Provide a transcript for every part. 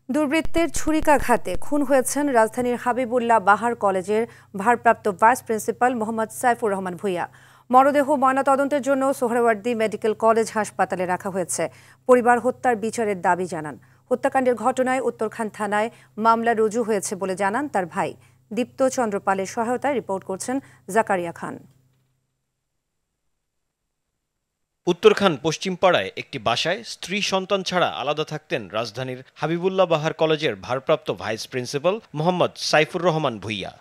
দুর্বৃত্তের ছুরিকাঘাতে খুন হয়েছেন রাজধানীর হাবিবুল্লাহ বাহার কলেজের ভারপ্রাপ্ত ভাইস প্রিন্সিপাল মোহাম্মদ সাইফুর রহমান ভূঁইয়া। মরদেহ ময়নাতদন্তের জন্য সোহরাওয়ার্দী মেডিকেল কলেজ হাসপাতালে রাখা হয়েছে। পরিবার হত্যার বিচারের দাবি জানান। হত্যাকাণ্ডের ঘটনায় উত্তরখান থানায় মামলা রুজু হয়েছে বলে জানান তার ভাই। দীপ্ত চন্দ্রপালের সহায়তায় রিপোর্ট করছেন জাকারিয়া খান। উত্তরখান পশ্চিমপাড়ায় একটি বাসায় স্ত্রী সন্তান ছাড়া আলাদা থাকতেন রাজধানীর হাবিবুল্লাহ বাহার কলেজের ভারপ্রাপ্ত ভাইস প্রিন্সিপাল মোহাম্মদ সাইফুর রহমান ভূঁইয়া।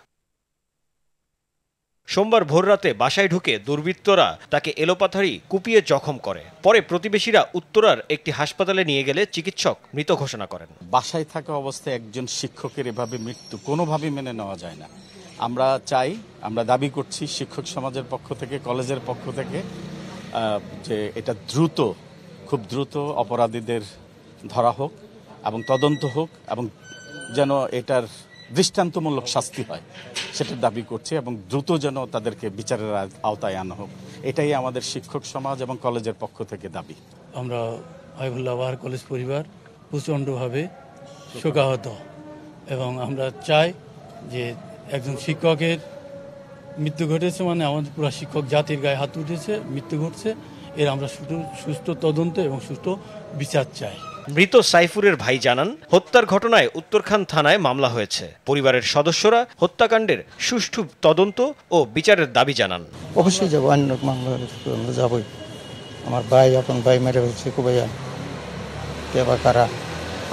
সোমবার ভোররাতে বাসায় ঢুকে দুর্বৃত্তরা তাকে এলোপাথারি কুপিয়ে জখম করে। পরে প্রতিবেশীরা উত্তরার একটি হাসপাতালে নিয়ে গেলে চিকিৎসক মৃত ঘোষণা করেন। বাসায় থাকা অবস্থায় একজন শিক্ষকের এভাবে মৃত্যু কোনোভাবেই মেনে নেওয়া যায় না। আমরা দাবি করছি শিক্ষক সমাজের পক্ষ থেকে, কলেজের পক্ষ থেকে, যে এটা খুব দ্রুত অপরাধীদের ধরা হোক এবং তদন্ত হোক এবং যেন এটার দৃষ্টান্তমূলক শাস্তি হয় সেটার দাবি করছি এবং দ্রুত যেন তাদেরকে বিচারের আওতায় আনা হোক। এটাই আমাদের শিক্ষক সমাজ এবং কলেজের পক্ষ থেকে দাবি। আমরা হাবিবুল্লাহ বাহার কলেজ পরিবার প্রচণ্ডভাবে শোকাহত এবং আমরা চাই যে একজন শিক্ষকের মৃত্যু ঘটেছে মানে আমাদের পুরো শিক্ষক জাতির গায়ে হাত উঠেছে, মৃত্যু ঘটছে। এর আমরা সুষ্ঠু তদন্ত এবং সুষ্ঠু বিচার চাই। মৃত সাইফুরের ভাই জানান, হত্যার ঘটনায় উত্তরখান থানায় মামলা হয়েছে। পরিবারের সদস্যরা হত্যাকাণ্ডের সুষ্ঠু তদন্ত ও বিচারের দাবি জানান। অবশ্যই যাবো, অন্য মামলা আমরা যাবই। আমার ভাই এখন মেরে হয়েছে কুবাইয়া কারা,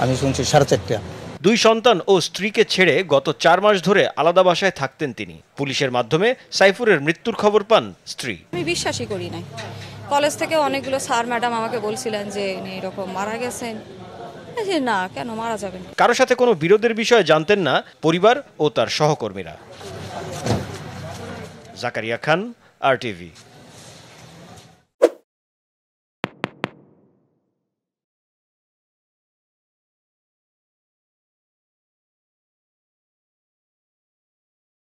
আমি শুনছি 4:30। দুই সন্তান ও স্ত্রীকে ছেড়ে গত 4 মাস ধরে আলাদা বাসায় থাকতেন তিনি। পুলিশের মাধ্যমে সাইফুরের মৃত্যুর খবর পান স্ত্রী। আমি বিশ্বাসই করি নাই। কলেজ থেকে অনেকগুলো স্যার ম্যাডাম আমাকে বলছিলেন যে এরকম মারা গেছেন। না, কেন মারা যাবেন? কারো সাথে কোনো বিরোধের বিষয়ে জানতেন না পরিবার ও তার সহকর্মীরা। জাকারিয়া খান, RTV।